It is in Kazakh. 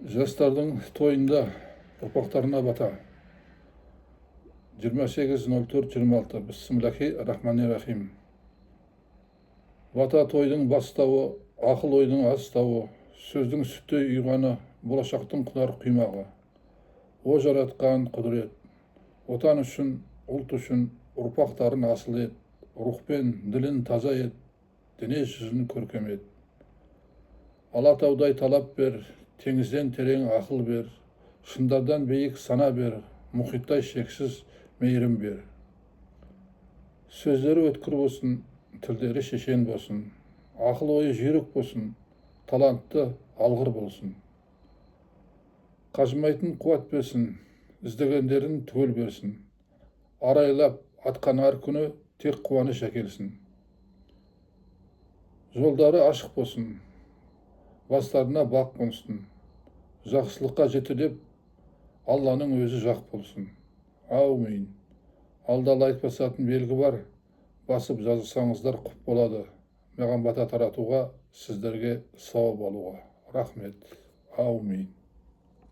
Жастардың тойында ұрпақтарына бата. 28.04.26. Бисмиллахи рахмани рахим. Бата тойдың бастауы, ақыл ойдың астауы, сөздің сүттей ұйғаны, болашақтың құнар құймағы. О жаратқан құдірет, отан үшін, ұлт үшін ұрпақтарын асыл ет, рухпен ділін таза ет, дене жүзін көркем ет. Алатаудай талап бер, теңізден терең ақыл бер, шындардан биік сана бер, мұхиттай шексіз мейірім бер. Сөздері өткір болсын, тілдері шешен болсын, ақыл ойы жүйрік болсын, талантты алғыр болсын. Қажымайтын қуат берсін, іздегендерін түгел берсін. Арайлап атқан әр күні тек қуаныш әкелсін. Жолдары ашық болсын, бастарына бақ қонсын. Жақсылыққа жетелеп, Алланың өзі жақ болсын. Аумин. Алдалы айтпасатын белгі бар, басып жазсаңыздар құп болады. Маған бата таратуға, сіздерге сауап алуға. Рахмет. Аумин.